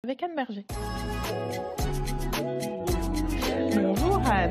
Avec Anne Berger. Bonjour Anne.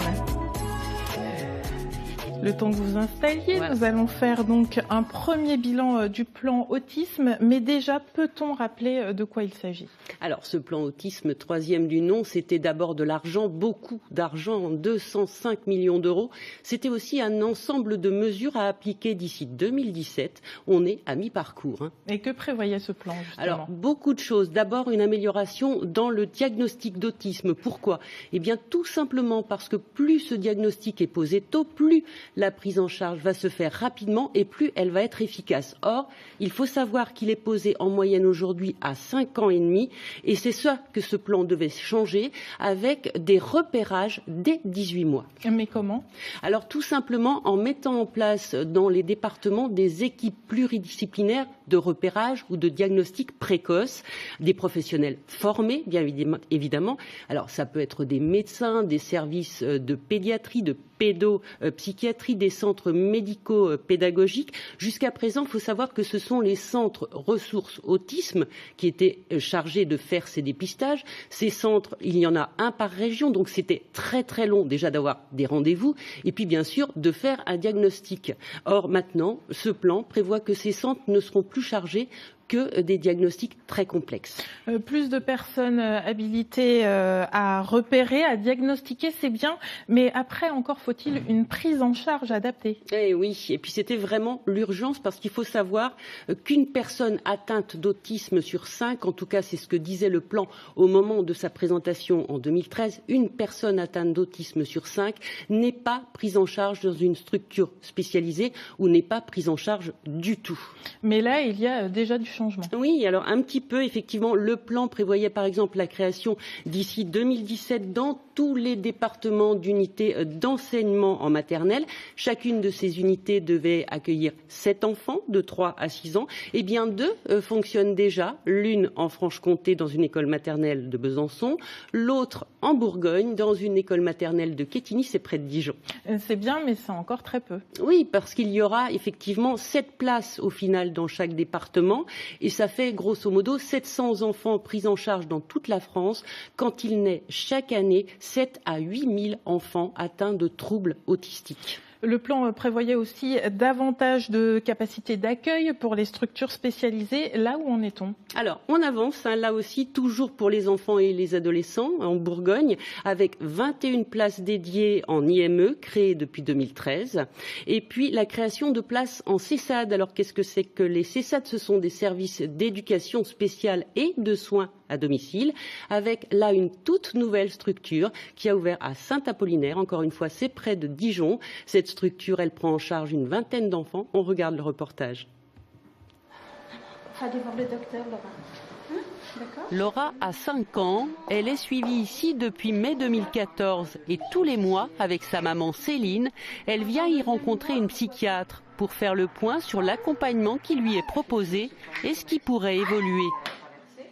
Le temps que vous vous installiez, nous allons faire donc un premier bilan du plan autisme, mais déjà peut-on rappeler de quoi il s'agit? Alors ce plan autisme, troisième du nom, c'était d'abord de l'argent, beaucoup d'argent, 205 millions d'euros. C'était aussi un ensemble de mesures à appliquer d'ici 2017. On est à mi-parcours. Et que prévoyait ce plan justement? Alors beaucoup de choses. D'abord une amélioration dans le diagnostic d'autisme. Pourquoi? Eh bien tout simplement parce que plus ce diagnostic est posé tôt, plus la prise en charge va se faire rapidement et plus elle va être efficace. Or, il faut savoir qu'il est posé en moyenne aujourd'hui à 5 ans et demi et c'est ça que ce plan devait changer avec des repérages dès 18 mois. Mais comment? Alors tout simplement en mettant en place dans les départements des équipes pluridisciplinaires de repérage ou de diagnostic précoce, des professionnels formés bien évidemment. Alors ça peut être des médecins, des services de pédiatrie, de pédopsychiatrie, des centres médico-pédagogiques. Jusqu'à présent, il faut savoir que ce sont les centres ressources autisme qui étaient chargés de faire ces dépistages. Ces centres, il y en a un par région, donc c'était très très long déjà d'avoir des rendez-vous et puis bien sûr de faire un diagnostic. Or maintenant, ce plan prévoit que ces centres ne seront plus chargés que des diagnostics très complexes. Plus de personnes habilitées à repérer, à diagnostiquer, c'est bien, mais après encore faut-il une prise en charge adaptée. Eh oui, et puis c'était vraiment l'urgence parce qu'il faut savoir qu'une personne atteinte d'autisme sur 5, en tout cas c'est ce que disait le plan au moment de sa présentation en 2013, une personne atteinte d'autisme sur 5 n'est pas prise en charge dans une structure spécialisée ou n'est pas prise en charge du tout. Mais là, il y a déjà du changement. Oui, alors un petit peu, effectivement, le plan prévoyait par exemple la création d'ici 2017 dans tous les départements d'unités d'enseignement en maternelle. Chacune de ces unités devait accueillir 7 enfants de 3 à 6 ans. Eh bien, 2 fonctionnent déjà, l'une en Franche-Comté dans une école maternelle de Besançon, l'autre en Bourgogne dans une école maternelle de Quetigny, c'est près de Dijon. C'est bien, mais c'est encore très peu. Oui, parce qu'il y aura effectivement 7 places au final dans chaque département. Et ça fait grosso modo 700 enfants pris en charge dans toute la France quand il naît chaque année 7 à 8 000 enfants atteints de troubles autistiques. Le plan prévoyait aussi davantage de capacités d'accueil pour les structures spécialisées. Là où en est-on? Alors, on avance, là aussi, toujours pour les enfants et les adolescents, en Bourgogne, avec 21 places dédiées en IME, créées depuis 2013. Et puis, la création de places en CESAD. Alors, qu'est-ce que c'est que les CESAD? Ce sont des services d'éducation spéciale et de soins à domicile, avec là une toute nouvelle structure qui a ouvert à Saint-Apollinaire. Encore une fois, c'est près de Dijon. Cette structure, elle prend en charge une vingtaine d'enfants. On regarde le reportage. Allez voir le docteur, Laura. D'accord. Laura a 5 ans. Elle est suivie ici depuis mai 2014. Et tous les mois, avec sa maman Céline, elle vient y rencontrer une psychiatre pour faire le point sur l'accompagnement qui lui est proposé et ce qui pourrait évoluer.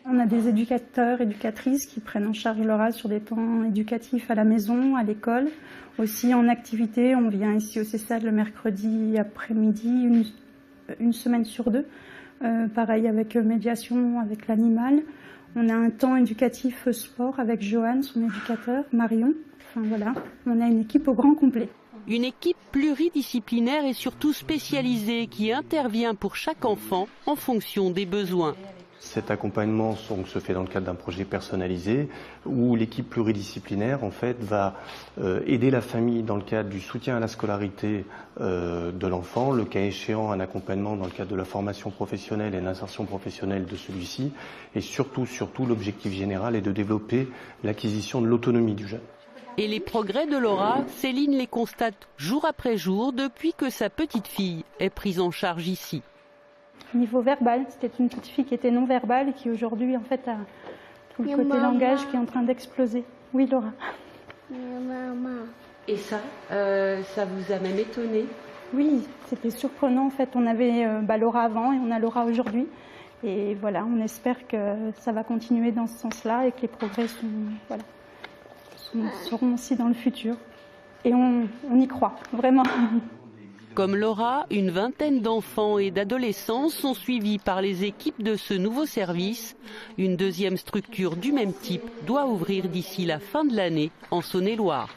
On a des éducateurs, éducatrices qui prennent en charge Laura sur des temps éducatifs à la maison, à l'école. Aussi en activité, on vient ici au CESAD le mercredi après-midi, une semaine sur 2. Pareil avec médiation, avec l'animal. On a un temps éducatif sport avec Johan, son éducateur, Marion. Enfin voilà, on a une équipe au grand complet. Une équipe pluridisciplinaire et surtout spécialisée qui intervient pour chaque enfant en fonction des besoins. Cet accompagnement se fait dans le cadre d'un projet personnalisé où l'équipe pluridisciplinaire en fait, va aider la famille dans le cadre du soutien à la scolarité de l'enfant, le cas échéant un accompagnement dans le cadre de la formation professionnelle et de l'insertion professionnelle de celui-ci et surtout l'objectif général est de développer l'acquisition de l'autonomie du jeune. Et les progrès de Laura, Céline les constate jour après jour depuis que sa petite fille est prise en charge ici. Niveau verbal, c'était une petite fille qui était non verbale et qui aujourd'hui en fait a tout le côté langage qui est en train d'exploser. Oui Laura. Et ça vous a même étonné? Oui, c'était surprenant en fait. On avait Laura avant et on a Laura aujourd'hui. Et voilà, on espère que ça va continuer dans ce sens-là et que les progrès seront aussi dans le futur. Et on y croit, vraiment. Comme Laura, une vingtaine d'enfants et d'adolescents sont suivis par les équipes de ce nouveau service. Une deuxième structure du même type doit ouvrir d'ici la fin de l'année en Saône-et-Loire.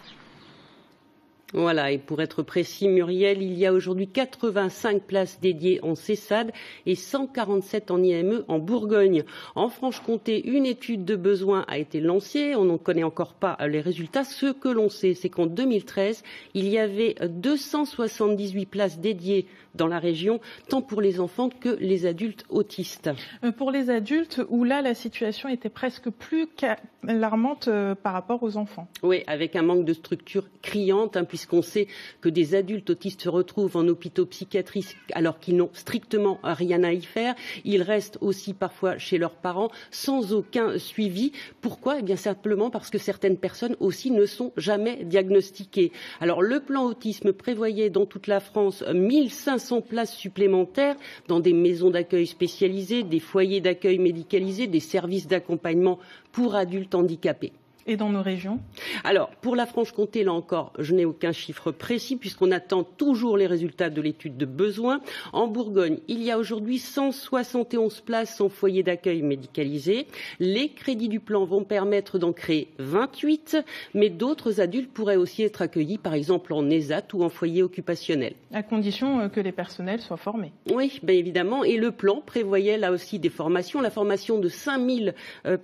Voilà, et pour être précis, Muriel, il y a aujourd'hui 85 places dédiées en CESAD et 147 en IME en Bourgogne. En Franche-Comté, une étude de besoin a été lancée. On n'en connaît encore pas les résultats. Ce que l'on sait, c'est qu'en 2013, il y avait 278 places dédiées dans la région, tant pour les enfants que les adultes autistes. Pour les adultes, où là, la situation était presque plus qu'alarmante par rapport aux enfants. Oui, avec un manque de structure criante, puisqu'on sait que des adultes autistes se retrouvent en hôpitaux psychiatriques alors qu'ils n'ont strictement rien à y faire. Ils restent aussi parfois chez leurs parents sans aucun suivi. Pourquoi ? Eh bien simplement parce que certaines personnes aussi ne sont jamais diagnostiquées. Alors le plan autisme prévoyait dans toute la France 1500 places supplémentaires dans des maisons d'accueil spécialisées, des foyers d'accueil médicalisés, des services d'accompagnement pour adultes handicapés. Et dans nos régions ? Alors, pour la Franche-Comté, là encore, je n'ai aucun chiffre précis puisqu'on attend toujours les résultats de l'étude de besoin. En Bourgogne, il y a aujourd'hui 171 places en foyer d'accueil médicalisé. Les crédits du plan vont permettre d'en créer 28, mais d'autres adultes pourraient aussi être accueillis, par exemple en ESAT ou en foyer occupationnel. À condition que les personnels soient formés. Oui, bien évidemment. Et le plan prévoyait là aussi des formations. La formation de 5000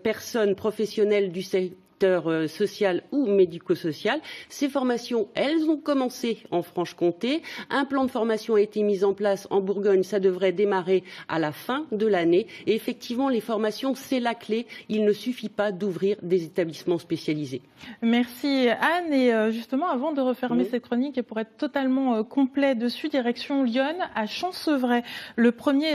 personnes professionnelles du secteur social ou médico-social. Ces formations, elles ont commencé en Franche-Comté. Un plan de formation a été mis en place en Bourgogne. Ça devrait démarrer à la fin de l'année. Et effectivement, les formations, c'est la clé. Il ne suffit pas d'ouvrir des établissements spécialisés. Merci Anne. Et justement, avant de refermer cette chronique et pour être totalement complet dessus, direction Lyon à Champcevrais. Le premier